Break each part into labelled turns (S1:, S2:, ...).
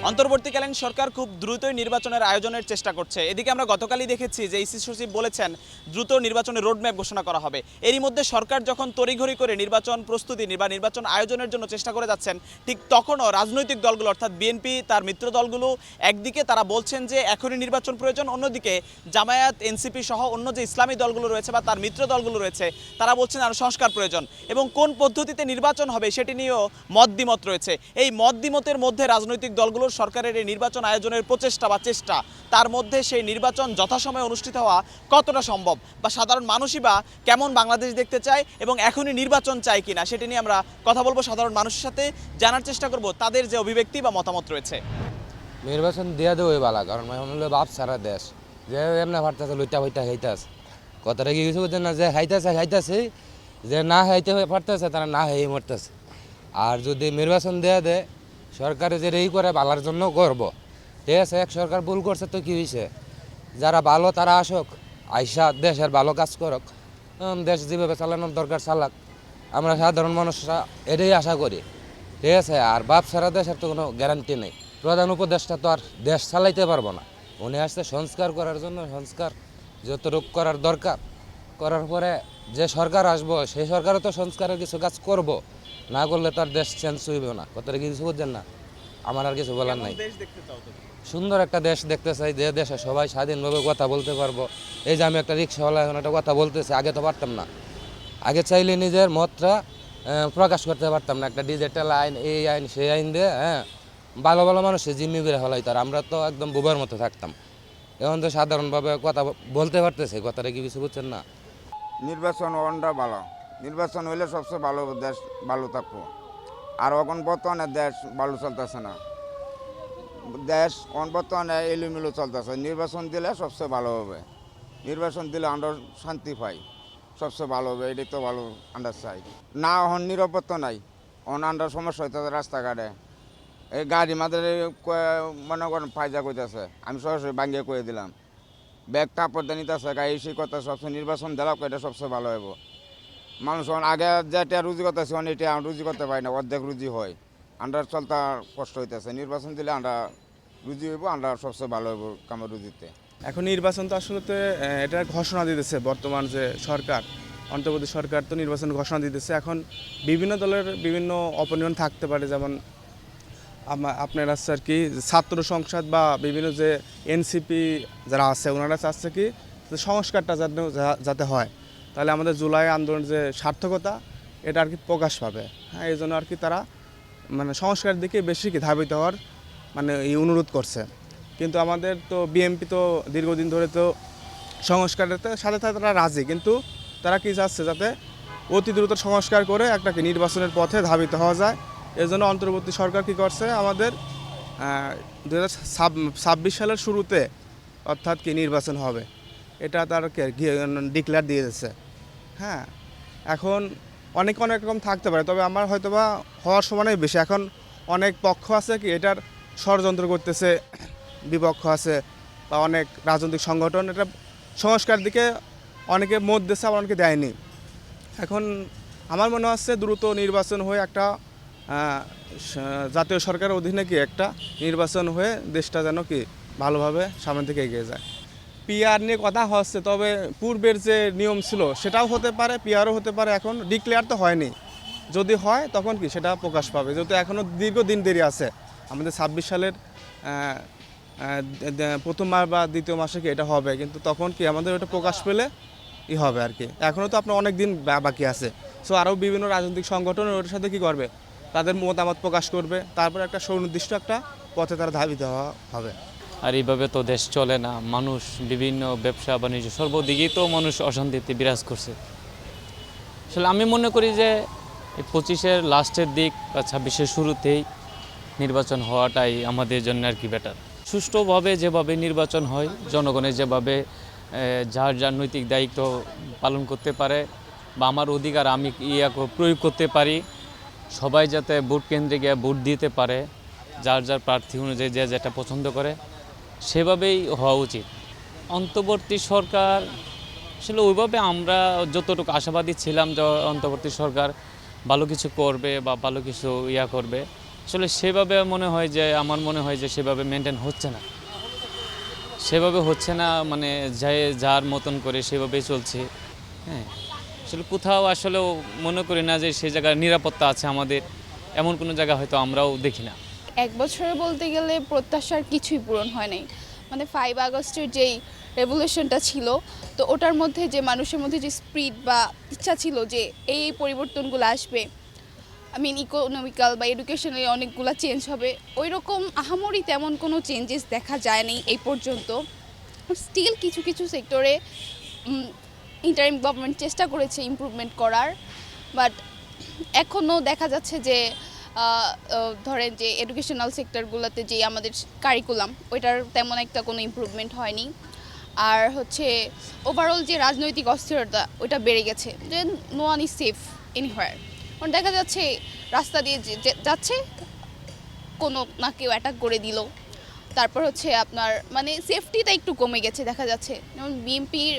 S1: অন্তর্বর্তীকালীন সরকার খুব দ্রুতই নির্বাচনের আয়োজনের চেষ্টা করছে। এদিকে আমরা গতকালই দেখেছি যে ইসি সচিব বলেছেন দ্রুত নির্বাচনের রোডম্যাপ ঘোষণা করা হবে। এরই মধ্যে সরকার যখন তড়িঘড়ি করে নির্বাচন প্রস্তুতি বা নির্বাচন আয়োজনের জন্য চেষ্টা করে যাচ্ছেন, ঠিক তখনও রাজনৈতিক দলগুলো অর্থাৎ বিএনপি তার মিত্র দলগুলো একদিকে তারা বলছেন যে এখনই নির্বাচন প্রয়োজন, অন্যদিকে জামায়াত এনসিপি সহ অন্য যে ইসলামী দলগুলো রয়েছে বা তার মিত্র দলগুলো রয়েছে তারা বলছেন আরও সংস্কার প্রয়োজন এবং কোন পদ্ধতিতে নির্বাচন হবে সেটি নিয়েও মত দ্বিমত রয়েছে। এই মত দ্বিমতের মধ্যে রাজনৈতিক দলগুলোর সরকারের এই নির্বাচন আয়োজনের প্রচেষ্টা বা চেষ্টা, তার মধ্যে সেই নির্বাচন যথাসময়ে অনুষ্ঠিত হওয়া কতটা সম্ভব বা সাধারণ মানুষই বা কেমন বাংলাদেশ দেখতে চায় এবং এখনই নির্বাচন চায় কিনা সেটি নিয়ে আমরা কথা বলবো সাধারণ মানুষের সাথে, জানার চেষ্টা করব তাদের যে অভিব্যক্তি বা মতামত রয়েছে।
S2: নির্বাচন দিয়ে দেবো বালা, কারণ হলো বাপ সারা দেশ যে এমনি ভারতেছে লইটা হইতা খাইতাস কথাটা কি কিছু বুঝছেন না, যে খাইতাছে যে না খাইতে পারতেছে তারা না খাইয়ে মরতেছে। আর যদি নির্বাচন দেয়া দেয় সরকারে যে এই করে বালার জন্য করবো, ঠিক আছে। এক সরকার ভুল করছে তো কি হয়েছে, যারা ভালো তারা আসুক, আইসা দেশের ভালো কাজ করুক, দেশ যেভাবে চালানোর দরকার চালাক, আমরা সাধারণ মানুষরা এটাই আশা করি, ঠিক আছে। আর বাপ সারা দেশের তো কোনো গ্যারান্টি নেই। প্রধান উপদেষ্টা তো আর দেশ চালাইতে পারবো না, উনি আসছে সংস্কার করার জন্য। সংস্কার যতটুকু করার দরকার করার পরে যে সরকার আসবো সেই সরকারও তো সংস্কারের কিছু কাজ করব, না করলে তার দেশ চেঞ্জ হইব না। কথাটা কিছু বুঝছেন না, আমার আর কিছু বলার নাই। সুন্দর একটা দেশ দেখতে চাই, যে দেশে সবাই স্বাধীনভাবে কথা বলতে পারবো। এই যে আমি একটা রিক্সাওয়ালা এখন একটা কথা বলতেছি, আগে তো পারতাম না। আগে চাইলে নিজের মতটা প্রকাশ করতে পারতাম না, একটা ডিজিটাল আইন, এই আইন সেই আইন দিয়ে ভালো ভালো মানুষের জিম্মি করে হলাই, তার আমরা তো একদম বুবার মতো থাকতাম। এখন তো সাধারণভাবে কথা বলতে পারতেছে, কথাটা কি কিছু বুঝছেন না।
S3: নির্বাচন ওনটা ভালো, নির্বাচন হইলে সবচেয়ে ভালো, দেশ ভালো থাকবো। আর এখন বর্তমানে দেশ ভালো চলতেছে না, দেশ বর্তমানে এলোমেলো চলতেছে। নির্বাচন দিলে সবচেয়ে ভালো হবে, নির্বাচন দিলে আমরা শান্তি পাই, সবচেয়ে ভালো হবে। এটাই তো ভালো আন্দাজ চাই না। এখন নিরাপত্তা নাই, অন আমরা সমস্যা হইতেছে রাস্তাঘাটে। এই গাড়ি মাদের মনে করেন ফায়দা করতেছে, আমি সরাসরি ভাঙ্গিয়ে করে দিলাম। ব্যাগ কাপড় নিতেছে, গাড়ি সেই কথা। সবচেয়ে নির্বাচন দিলাম, এটা সবচেয়ে ভালো হইব। মানুষ আগে যেটা রুজি করতেছে এটা রুজি করতে পারি না, অর্ধেক রুজি হয়। আমরা চলতে কষ্ট হইতেছে। নির্বাচন দিলে আমরা রুজি হইব, আমরা সবচেয়ে ভালো হইব কামের রুজিতে।
S4: এখন নির্বাচন তো আসলে এটা ঘোষণা দিতেছে বর্তমান যে সরকার, অন্তর্বর্তী সরকার তো নির্বাচন ঘোষণা দিতেছে। এখন বিভিন্ন দলের বিভিন্ন অপিনিয়ন থাকতে পারে, যেমন আপনার আছে আর কি ছাত্র সংসদ বা বিভিন্ন যে এনসিপি যারা আছে ওনারা চাচ্ছে কি সংস্কারটা যাতে হয়, তাহলে আমাদের জুলাই আন্দোলনের যে সার্থকতা এটা আর কি প্রকাশ পাবে। হ্যাঁ, এই জন্য আর কি তারা মানে সংস্কারের দিকে বেশি কি ধাবিত হওয়ার মানে এই অনুরোধ করছে। কিন্তু আমাদের তো বিএনপি তো দীর্ঘদিন ধরে তো সংস্কারের সাথে সাথে তারা রাজি, কিন্তু তারা কি চাচ্ছে যাতে অতি দ্রুত সংস্কার করে একটা কি নির্বাচনের পথে ধাবিত হওয়া যায়। এর জন্য অন্তর্বর্তী সরকার কি করছে, আমাদের 2026 সালের শুরুতে অর্থাৎ কি নির্বাচন হবে এটা তার ডিক্লেয়ার দিয়ে দিচ্ছে। হ্যাঁ, এখন অনেক রকম থাকতে পারে, তবে আমার হয়তোবা হওয়ার সময়ই বেশি। এখন অনেক পক্ষ আছে কি এটার ষড়যন্ত্র করতেছে, বিপক্ষ আছে বা অনেক রাজনৈতিক সংগঠন এটা সংস্কার দিকে অনেকে মত দিচ্ছে, আবার অনেকে দেয়নি। এখন আমার মনে হচ্ছে দ্রুত নির্বাচন হয়ে একটা জাতীয় সরকারের অধীনে কি একটা নির্বাচন হয়ে দেশটা যেন কি ভালোভাবে সামনের দিকে এগিয়ে যায়। পিআর নিয়ে কথা হচ্ছে, তবে পূর্বের যে নিয়ম ছিল সেটাও হতে পারে, পিআরও হতে পারে। এখন ডিক্লেয়ার তো হয়নি, যদি হয় তখন কি সেটা প্রকাশ পাবে, যেহেতু এখনও দীর্ঘদিন দেরি আছে। আমাদের 26 সালের প্রথম মাস বা দ্বিতীয় মাসে কি এটা হবে, কিন্তু তখন কি আমাদের ওটা প্রকাশ পেলে হবে আর কি। এখনও তো আপনার অনেক দিন বাকি আছে। সো আরও বিভিন্ন রাজনৈতিক সংগঠন ওটার সাথে কী করবে, তাদের মতামত প্রকাশ করবে, তারপর একটা সুনির্দিষ্ট একটা পথে তারা ধাবিত হবে।
S5: আর এইভাবে তো দেশ চলে না, মানুষ বিভিন্ন ব্যবসা বাণিজ্য সর্বদিকেই তো মানুষ অশান্তিতে বিরাজ করছে। আসলে আমি মনে করি যে 25-এর লাস্টের দিক বা 26-এর শুরুতেই নির্বাচন হওয়াটাই আমাদের জন্য আর কি বেটার। সুষ্ঠুভাবে যেভাবে নির্বাচন হয়, জনগণের যেভাবে যার যার নৈতিক দায়িত্ব পালন করতে পারে বা আমার অধিকার আমি প্রয়োগ করতে পারি, সবাই যাতে ভোট কেন্দ্রে গিয়ে ভোট দিতে পারে, যার যার প্রার্থী অনুযায়ী যে যেটা পছন্দ করে সেভাবেই হওয়া উচিত। অন্তর্বর্তী সরকার আসলে ওইভাবে আমরা যতটুকু আশাবাদী ছিলাম যে অন্তর্বর্তী সরকার ভালো কিছু করবে বা ভালো কিছু করবে, আসলে সেভাবে মনে হয় যে আমার মনে হয় যে সেভাবে মেনটেন হচ্ছে না, সেভাবে হচ্ছে না, মানে যার মতন করে সেভাবেই চলছে। হ্যাঁ, আসলে কোথাও আসলেও মনে করি না যে সেই জায়গায় নিরাপত্তা আছে আমাদের, এমন কোনো জায়গা হয়তো আমরাও দেখি না।
S6: এক বছরে বলতে গেলে প্রত্যাশার কিছুই পূরণ হয় নাই। মানে 5 আগস্টের যেই রেভলিউশনটা ছিল, তো ওটার মধ্যে যে মানুষের মধ্যে যে স্পিরিট বা ইচ্ছা ছিল যে এই পরিবর্তনগুলো আসবে, ইকোনমিক্যাল বা এডুকেশনালি অনেকগুলো চেঞ্জ হবে, ওই রকম আহামরি তেমন কোনো চেঞ্জেস দেখা যায়নি এই পর্যন্ত। স্টিল কিছু কিছু সেক্টরে ইন্টারিম গভর্নমেন্ট চেষ্টা করেছে ইমপ্রুভমেন্ট করার, বাট এখনও দেখা যাচ্ছে যে ধরেন যে এডুকেশনাল সেক্টরগুলোতে যে আমাদের কারিকুলাম, ওইটার তেমন একটা কোনো ইমপ্রুভমেন্ট হয়নি। আর হচ্ছে ওভারঅল যে রাজনৈতিক অস্থিরতা ওইটা বেড়ে গেছে, যে no one is safe anywhere. কারণ দেখা যাচ্ছে রাস্তা দিয়ে যাচ্ছে, কোনো না কেউ অ্যাটাক করে দিল। তারপর হচ্ছে আপনার মানে সেফটিটা একটু কমে গেছে দেখা যাচ্ছে, যেমন বিএনপির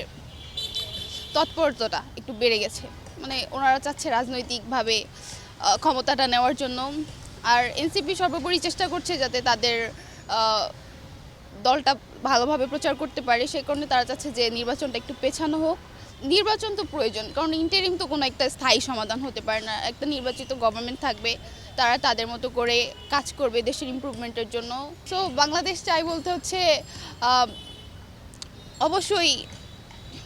S6: তৎপরতাটা একটু বেড়ে গেছে, মানে ওনারা চাচ্ছে রাজনৈতিকভাবে ক্ষমতাটা নেওয়ার জন্য। আর এনসিপি সর্বোপরি চেষ্টা করছে যাতে তাদের দলটা ভালোভাবে প্রচার করতে পারে, সেই কারণে তারা চাচ্ছে যে নির্বাচনটা একটু পেছানো হোক। নির্বাচন তো প্রয়োজন, কারণ ইন্টারিম তো কোনো একটা স্থায়ী সমাধান হতে পারে না। একটা নির্বাচিত গভর্নমেন্ট থাকবে, তারা তাদের মতো করে কাজ করবে দেশের ইমপ্রুভমেন্টের জন্য। সো বাংলাদেশ চাই বলতে হচ্ছে অবশ্যই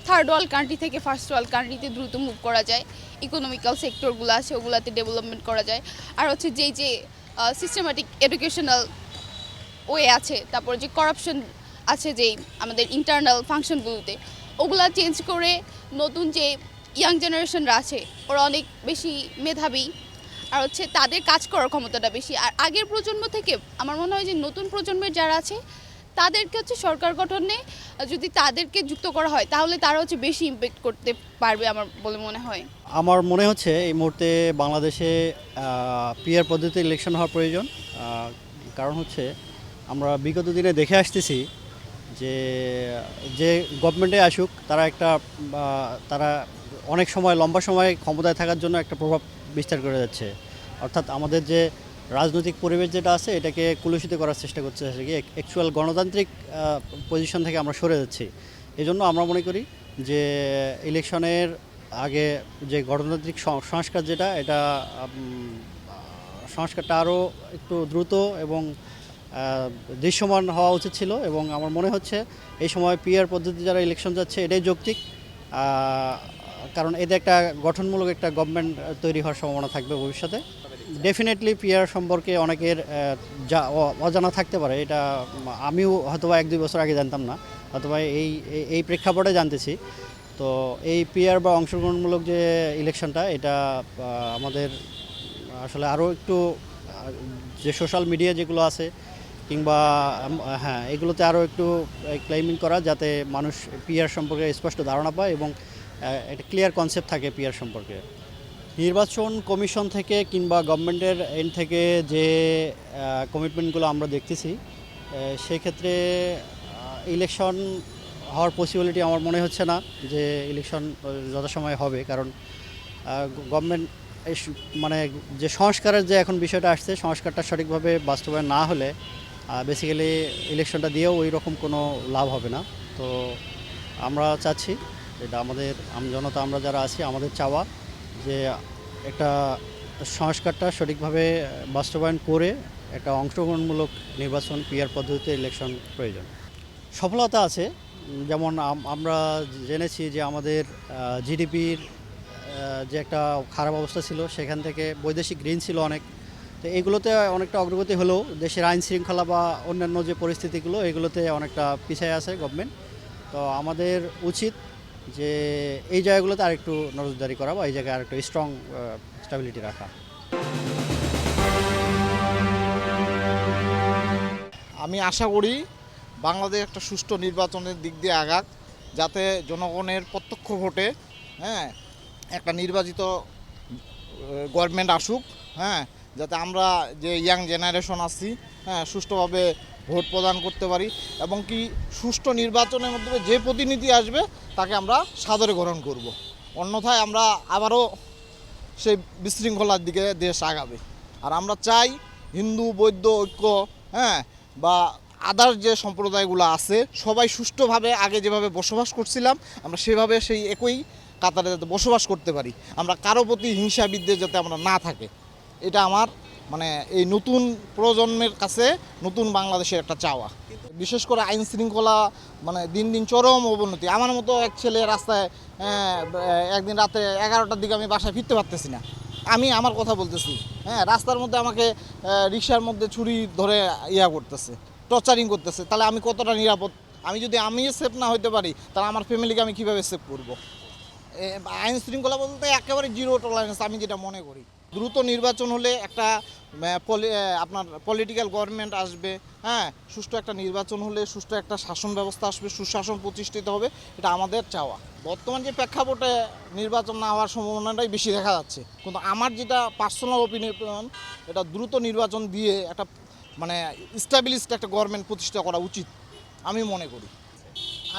S6: থার্ড ওয়ার্ল্ড কান্ট্রি থেকে ফার্স্ট ওয়ার্ল্ড কান্ট্রিতে দ্রুত মুভ করা যায়, ইকোনমিক্যাল সেক্টরগুলো আছে ওগুলাতে ডেভেলপমেন্ট করা যায়। আর হচ্ছে যেই যে সিস্টেম্যাটিক এডুকেশনাল ওয়ে আছে, তারপর যে করাপশন আছে যেই আমাদের ইন্টারনাল ফাংশনগুলোতে, ওগুলা চেঞ্জ করে নতুন যে ইয়াং জেনারেশনরা আছে ওরা অনেক বেশি মেধাবী, আর হচ্ছে তাদের কাজ করার ক্ষমতাটা বেশি। আর আগের প্রজন্ম থেকে আমার মনে হয় যে নতুন প্রজন্মের যারা আছে তাদেরকে হচ্ছে সরকার গঠনে যদি তাদেরকে যুক্ত করা হয় তাহলে তারা হচ্ছে বেশি ইমপ্যাক্ট করতে পারবে আমার বলে মনে হয়।
S7: আমার মনে হচ্ছে এই মুহূর্তে বাংলাদেশে পিআর পদ্ধতিতে ইলেকশন হওয়া প্রয়োজন। কারণ হচ্ছে আমরা বিগত দিনে দেখে আসতেছি যে যে গভর্নমেন্টে আসুক তারা অনেক সময় লম্বা সময় ক্ষমতায় থাকার জন্য একটা প্রভাব বিস্তার করে যাচ্ছে। অর্থাৎ আমাদের যে রাজনৈতিক পরিবেশ যেটা আছে এটাকে কলুষিত করার চেষ্টা করছে, অ্যাকচুয়াল গণতান্ত্রিক পজিশন থেকে আমরা সরে যাচ্ছি। এজন্য আমরা মনে করি যে ইলেকশনের আগে যে গণতান্ত্রিক সংস্কার যেটা, এটা সংস্কারটা আরও একটু দ্রুত এবং দৃশ্যমান হওয়া উচিত ছিল। এবং আমার মনে হচ্ছে এই সময় পিআর পদ্ধতি যারা ইলেকশন যাচ্ছে এটাই যৌক্তিক, কারণ এতে একটা গঠনমূলক একটা গভর্নমেন্ট তৈরি হওয়ার সম্ভাবনা থাকবে ভবিষ্যতে। ডেফিনেটলি পিআর সম্পর্কে অনেকের অজানা থাকতে পারে, এটা আমিও হয়তো 1-2 বছর আগে জানতাম না, অথবা এই প্রেক্ষাপটে জানতেছি। তো এই পিআর বা অংশগ্রহণমূলক যে ইলেকশনটা, এটা আমাদের আসলে আরও একটু যে সোশ্যাল মিডিয়া যেগুলো আছে কিংবা হ্যাঁ এগুলোতে আরও একটু ক্লেমিং করা, যাতে মানুষ পিআর সম্পর্কে স্পষ্ট ধারণা পায় এবং একটা ক্লিয়ার কনসেপ্ট থাকে পিআর সম্পর্কে। নির্বাচন কমিশন থেকে কিংবা গভর্নমেন্টের এন্ড থেকে যে কমিটমেন্টগুলো আমরা দেখতেছি, সেক্ষেত্রে ইলেকশন হওয়ার পসিবিলিটি আমার মনে হচ্ছে না যে ইলেকশন যথাসময়ে হবে। কারণ গভর্নমেন্ট মানে যে সংস্কারের যে এখন বিষয়টা আসছে, সংস্কারটা সঠিকভাবে বাস্তবায়ন না হলে বেসিক্যালি ইলেকশনটা দিয়েও ওই রকম কোনো লাভ হবে না। তো আমরা চাচ্ছি, এটা আমাদের আমজনতা আমরা যারা আছি আমাদের চাওয়া যে একটা সংস্কারটা সঠিকভাবে বাস্তবায়ন করে একটা অংশগ্রহণমূলক নির্বাচন পিআর পদ্ধতিতে ইলেকশন প্রয়োজন। সফলতা আছে, যেমন আমরা জেনেছি যে আমাদের জিডিপির যে একটা খারাপ অবস্থা ছিল, সেখান থেকে বৈদেশিক ঋণ ছিল অনেক। তো এগুলোতে অনেকটা অগ্রগতি হলেও দেশের আইন শৃঙ্খলা বা অন্যান্য যে পরিস্থিতিগুলো, এগুলোতে অনেকটা পিছিয়ে আছে গভর্নমেন্ট। তো আমাদের উচিত যে এই জায়গাগুলোতে আরেকটু নজরদারি করা বা এই জায়গায় আরেকটু স্ট্রং স্টেবিলিটি রাখা।
S8: আমি আশা করি বাংলাদেশ একটা সুষ্ঠু নির্বাচনের দিক দিয়ে আগাক, যাতে জনগণের প্রত্যক্ষ ভোটে একটা নির্বাচিত গভর্নমেন্ট আসুক, যাতে আমরা যে ইয়াং জেনারেশন আছি সুষ্ঠুভাবে ভোট প্রদান করতে পারি, এবং কি সুষ্ঠু নির্বাচনের মাধ্যমে যে প্রতিনিধি আসবে তাকে আমরা সাদরে গ্রহণ করব। অন্যথায় আমরা আবারও সেই বিশৃঙ্খলার দিকে দেশ আগাবে। আর আমরা চাই হিন্দু বৌদ্ধ ঐক্য, হ্যাঁ, বা আদার্স যে সম্প্রদায়গুলো আছে সবাই সুষ্ঠুভাবে আগে যেভাবে বসবাস করছিলাম আমরা সেভাবে সেই একই কাতারে যাতে বসবাস করতে পারি, আমরা কারো প্রতি হিংসা বিদ্বেষ যাতে আমরা না থাকে, এটা আমার মানে এই নতুন প্রজন্মের কাছে নতুন বাংলাদেশের একটা চাওয়া। বিশেষ করে আইন শৃঙ্খলা মানে দিন দিন চরম অবনতি। আমার মতো এক ছেলে রাস্তায় একদিন রাতে 11টার দিকে আমি বাসায় ফিরতে পারতেছি না, আমি আমার কথা বলতেছি, হ্যাঁ, রাস্তার মধ্যে আমাকে রিকশার মধ্যে ছুরি ধরে করতেছে, টর্চারিং করতেছে, তাহলে আমি কতটা নিরাপদ? আমি যদি সেফ না হইতে পারি তাহলে আমার ফ্যামিলিকে আমি কীভাবে সেভ করব? আইন শৃঙ্খলা বলতে একেবারে জিরো টলারেন্স আমি যেটা মনে করি। দ্রুত নির্বাচন হলে একটা আপনার পলিটিক্যাল গভর্নমেন্ট আসবে, হ্যাঁ, সুষ্ঠু একটা নির্বাচন হলে সুষ্ঠু একটা শাসন ব্যবস্থা আসবে, সুশাসন প্রতিষ্ঠিত হবে, এটা আমাদের চাওয়া। বর্তমান যে প্রেক্ষাপটে নির্বাচন না হওয়ার সম্ভাবনাটাই বেশি দেখা যাচ্ছে, কিন্তু আমার যেটা পার্সোনাল ওপিনিয়ন, এটা দ্রুত নির্বাচন দিয়ে একটা মানে স্ট্যাবলিশড একটা গভর্নমেন্ট প্রতিষ্ঠা করা উচিত আমি মনে করি।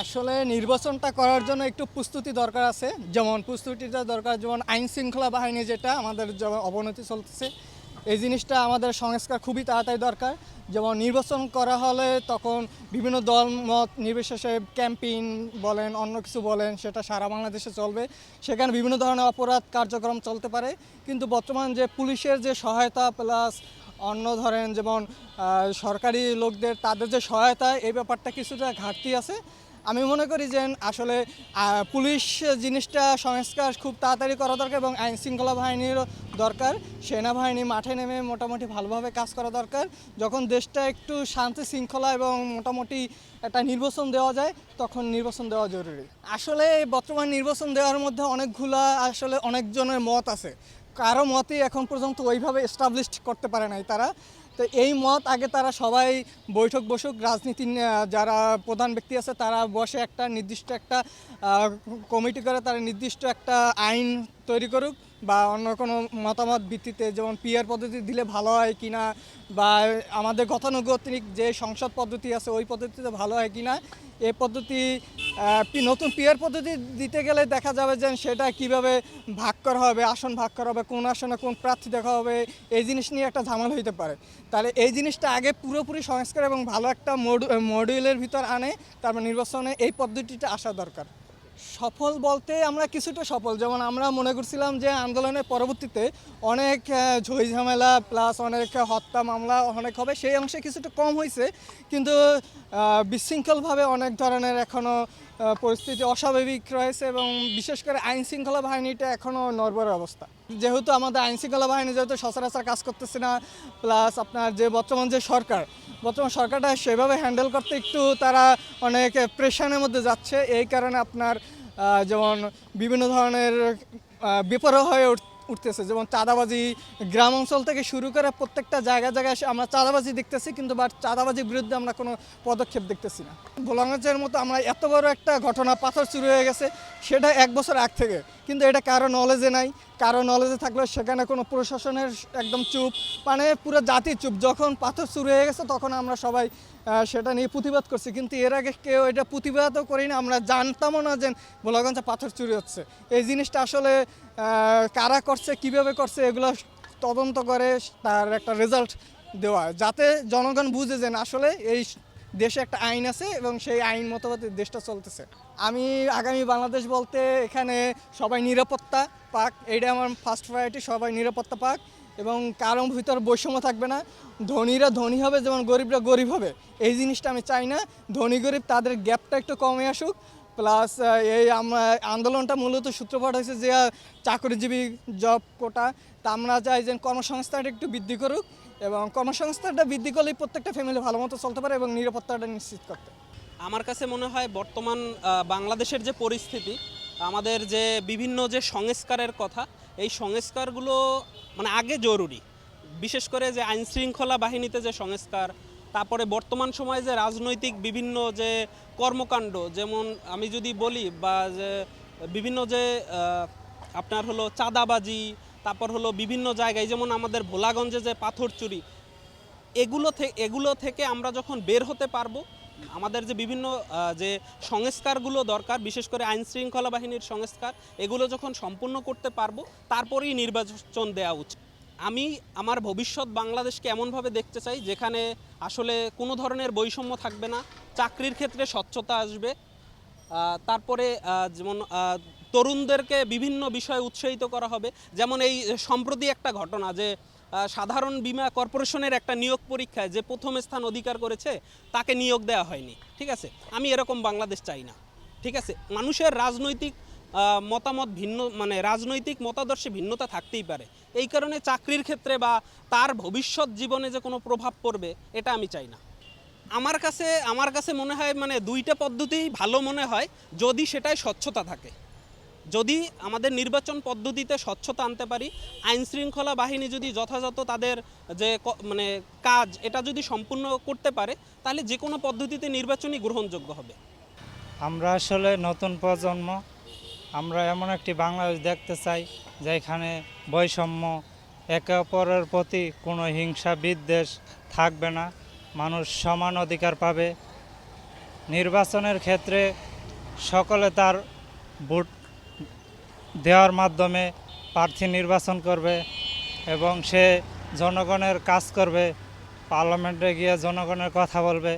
S9: আসলে নির্বাচনটা করার জন্য একটু প্রস্তুতি দরকার আছে, যেমন প্রস্তুতিটা দরকার, যেমন আইন শৃঙ্খলা বাহিনী যেটা আমাদের যেমন অবনতি চলতেছে, এই জিনিসটা আমাদের সংস্কার খুবই তাড়াতাড়ি দরকার। যেমন নির্বাচন করা হলে তখন বিভিন্ন দল মত নির্বিশেষে ক্যাম্পেইন বলেন অন্য কিছু বলেন সেটা সারা বাংলাদেশে চলবে, সেখানে বিভিন্ন ধরনের অপরাধ কার্যক্রম চলতে পারে, কিন্তু বর্তমান যে পুলিশের যে সহায়তা প্লাস অন্য ধরেন যেমন সরকারি লোকদের তাদের যে সহায়তা, এই ব্যাপারটা কিছুটা ঘাটতি আছে। আমি মনে করি যে আসলে পুলিশ জিনিসটা সংস্কার খুব তাড়াতাড়ি করা দরকার এবং আইন শৃঙ্খলা বাহিনীরও দরকার, সেনাবাহিনী মাঠে নেমে মোটামুটি ভালোভাবে কাজ করা দরকার। যখন দেশটা একটু শান্তি শৃঙ্খলা এবং মোটামুটি একটা নির্বাচন দেওয়া যায় তখন নির্বাচন দেওয়া জরুরি। আসলে বর্তমান নির্বাচন দেওয়ার মধ্যে অনেকগুলা আসলে অনেকজনের মত আছে, কারো মতই এখন পর্যন্ত ওইভাবে এস্টাবলিশড করতে পারে নাই তারা। তো এই মত আগে তারা সবাই বৈঠক বসুক, রাজনীতি যারা প্রধান ব্যক্তি আছে তারা বসে একটা নির্দিষ্ট একটা কমিটি করে তারা নির্দিষ্ট একটা আইন তৈরি করুক, বা অন্য কোনো মতামত ভিত্তিতে যেমন পিআর পদ্ধতি দিলে ভালো হয় কিনা, বা আমাদের গতানুগতিক যে সংসদ পদ্ধতি আছে ওই পদ্ধতিতে ভালো হয় কিনা। এই পদ্ধতি নতুন পিআর পদ্ধতি দিতে গেলে দেখা যাবে যে সেটা কিভাবে ভাগ করা হবে, আসন ভাগ করা হবে, কোন আসনে কোন প্রার্থী দেখা হবে, এই জিনিস নিয়ে একটা ঝামেলা হইতে পারে। তাহলে এই জিনিসটা আগে পুরোপুরি সংস্কার এবং ভালো একটা মডিউলের ভিতর আনে, তারপর নির্বাচনে এই পদ্ধতিটা আসা দরকার। সফল বলতে আমরা কিছুটা সফল, যেমন আমরা মনে করছিলাম যে আন্দোলনের পরবর্তীতে অনেক ঝই ঝামেলা প্লাস অনেক হত্যা মামলা অনেক হবে, সেই অংশে কিছুটা কম হয়েছে, কিন্তু বিশৃঙ্খলভাবে অনেক ধরনের এখনও পরিস্থিতি অস্বাভাবিক রয়েছে এবং বিশেষ করে আইন শৃঙ্খলা বাহিনীটা এখনও নড়বড়ে অবস্থা। যেহেতু আমাদের আইন শৃঙ্খলা বাহিনী যেহেতু সচরাচর কাজ করতেছে না, প্লাস আপনার যে বর্তমান সরকারটা সেভাবে হ্যান্ডেল করতে একটু তারা অনেক প্রেশারের মধ্যে যাচ্ছে, এই কারণে আপনার যেমন বিভিন্ন ধরনের বেপরোয়া হয়ে উঠতেছে, যেমন চাঁদাবাজি গ্রাম অঞ্চল থেকে শুরু করে প্রত্যেকটা জায়গায় আমরা চাঁদাবাজি দেখতেছি, কিন্তু চাঁদাবাজির বিরুদ্ধে আমরা কোনো পদক্ষেপ দেখতেছি না। ভোলাগঞ্জের মতো আমরা এত বড় একটা ঘটনা, পাথর চুরি হয়ে গেছে, সেটা 1 বছর আগ থেকে, কিন্তু এটা কারো নলেজে নাই, কারো নলেজে থাকলেও সেখানে কোনো প্রশাসনের একদম চুপ, মানে পুরো জাতি চুপ। যখন পাথর চুরি হয়ে গেছে তখন আমরা সবাই সেটা নিয়ে প্রতিবাদ করছি, কিন্তু এর আগে কেউ এটা প্রতিবাদও করি না, আমরা জানতামও না যে ভোলাগঞ্জে পাথর চুরি হচ্ছে। এই জিনিসটা আসলে কারা করছে, কিভাবে করছে, এগুলো তদন্ত করে তার একটা রেজাল্ট দেওয়া, যাতে জনগণ বুঝে যে আসলে এই দেশে একটা আইন আছে এবং সেই আইন মতবাদ দেশটা চলতেছে। আমি আগামী বাংলাদেশ বলতে এখানে সবাই নিরাপত্তা পাক, এইটা আমার ফার্স্ট প্রায়োরিটি, সবাই নিরাপত্তা পাক এবং কারোর ভিতর বৈষম্য থাকবে না, ধনীরা ধনী হবে যেমন গরিবরা গরিব হবে, এই জিনিসটা আমি চাই না। ধনী গরিব তাদের গ্যাপটা একটু কমে আসুক, প্লাস এই আমরা আন্দোলনটা মূলত সূত্রপাত হয়েছে যে চাকরিজীবী জব কোটা, তা আমরা চাই যে কর্মসংস্থানটা একটু বৃদ্ধি করুক এবং কর্মসংস্থানটা বৃদ্ধি করলেই প্রত্যেকটা ফ্যামিলি ভালো মতো চলতে পারে এবং নিরাপত্তাটা নিশ্চিত করতে।
S1: আমার কাছে মনে হয় বর্তমান বাংলাদেশের যে পরিস্থিতি, আমাদের যে বিভিন্ন যে সংস্কারের কথা, এই সংস্কারগুলো মানে আগে জরুরি, বিশেষ করে যে আইন শৃঙ্খলা বাহিনীতে যে সংস্কার, তারপরে বর্তমান সময়ে যে রাজনৈতিক বিভিন্ন যে কর্মকাণ্ড, যেমন আমি যদি বলি বা যে বিভিন্ন যে আপনার হলো চাঁদাবাজি, তারপর হলো বিভিন্ন জায়গায় যেমন আমাদের ভোলাগঞ্জে যে পাথর চুরি, এগুলো থেকে আমরা যখন বের হতে পারবো, আমাদের যে বিভিন্ন যে সংস্কারগুলো দরকার, বিশেষ করে আইন শৃঙ্খলা বাহিনীর সংস্কার, এগুলো যখন সম্পূর্ণ করতে পারবো তারপরেই নির্বাচন দেওয়া উচিত।
S10: আমি আমার ভবিষ্যৎ বাংলাদেশকে এমনভাবে দেখতে চাই যেখানে আসলে কোনো ধরনের বৈষম্য থাকবে না, চাকরির ক্ষেত্রে স্বচ্ছতা আসবে, তারপরে যেমন তরুণদেরকে বিভিন্ন বিষয়ে উৎসাহিত করা হবে। যেমন এই সম্প্রতি একটা ঘটনা যে সাধারণ বীমা কর্পোরেশনের একটা নিয়োগ পরীক্ষায় যে প্রথম স্থান অধিকার করেছে তাকে নিয়োগ দেওয়া হয়নি। ঠিক আছে, আমি এরকম বাংলাদেশ চাই না। ঠিক আছে, মানুষের রাজনৈতিক মতামত ভিন্ন, মানে রাজনৈতিক মতাদর্শে ভিন্নতা থাকতেই পারে, এই কারণে চাকরির ক্ষেত্রে বা তার ভবিষ্যৎ জীবনে যে কোনো প্রভাব পড়বে এটা আমি চাই না। আমার কাছে মনে হয় মানে দুইটা পদ্ধতিই ভালো মনে হয় যদি সেটাই স্বচ্ছতা থাকে। যদি আমাদের নির্বাচন পদ্ধতিতে স্বচ্ছতা আনতে পারি, আইন শৃঙ্খলা বাহিনী যদি যথাযথ তাদের যে মানে কাজ এটা যদি সম্পূর্ণ করতে পারে, তাহলে যে কোনো পদ্ধতিতে নির্বাচনই গ্রহণযোগ্য হবে।
S11: আমরা আসলে নতুন প্রজন্ম, আমরা এমন একটি বাংলাদেশ দেখতে চাই যেখানে বৈষম্য, একে অপরের প্রতি কোনো হিংসা বিদ্বেষ থাকবে না, মানুষ সমান অধিকার পাবে। নির্বাচনের ক্ষেত্রে সকলে তার ভোট দেওয়ার মাধ্যমে প্রার্থী নির্বাচন করবে এবং সে জনগণের কাজ করবে, পার্লামেন্টে গিয়ে জনগণের কথা বলবে।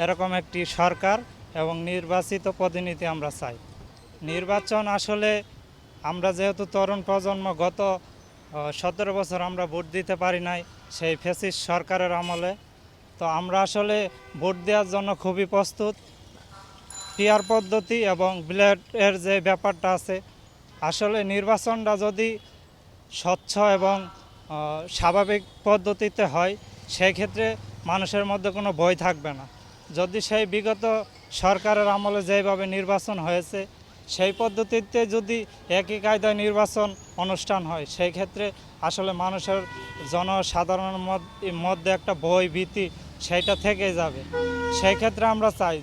S11: এরকম একটি সরকার এবং নির্বাচিত প্রতিনিধি আমরা চাই। নির্বাচন আসলে আমরা যেহেতু তরুণ প্রজন্ম, গত 17 বছর আমরা ভোট দিতে পারি নাই সেই ফ্যাসিস্ট সরকারের আমলে, তো আমরা আসলে ভোট দেওয়ার জন্য খুবই প্রস্তুত। পিআর পদ্ধতি এবং ব্যালটের যে ব্যাপারটা আছে, আসলে নির্বাচনটা যদি স্বচ্ছ এবং স্বাভাবিক পদ্ধতিতে হয় সেই ক্ষেত্রে মানুষের মধ্যে কোনো ভয় থাকবে না। যদি সেই বিগত সরকারের আমলে যেভাবে নির্বাচন হয়েছে সেই পদ্ধতিতে যদি একই কায়দায় নির্বাচন অনুষ্ঠান হয় সেই ক্ষেত্রে আসলে মানুষের জনসাধারণের মধ্যে একটা ভয় ভীতি সেইটা থেকে যাবে। সেই ক্ষেত্রে আমরা চাই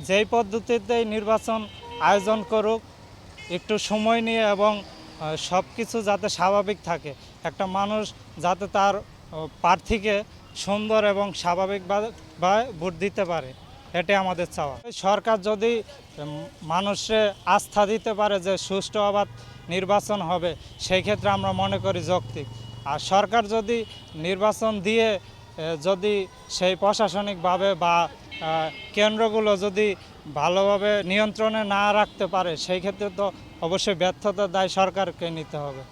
S11: যেই পদ্ধতিতেই নির্বাচন আয়োজন করুক একটু সময় নিয়ে এবং সব কিছু যাতে স্বাভাবিক থাকে, একটা মানুষ যাতে তার প্রার্থীকে সুন্দর এবং স্বাভাবিকভাবে ভোট দিতে পারে, এটাই আমাদের চাওয়া। সরকার যদি মানুষে আস্থা দিতে পারে যে সুষ্ঠু অবাধ নির্বাচন হবে, সেই ক্ষেত্রে আমরা মনে করি যৌক্তিক। আর সরকার যদি নির্বাচন দিয়ে যদি সেই প্রশাসনিকভাবে বা কেন্দ্রগুলো যদি ভালোভাবে নিয়ন্ত্রণে না রাখতে পারে সেই ক্ষেত্রে তো অবশ্যই ব্যর্থতার দায় সরকারকে নিতে হবে।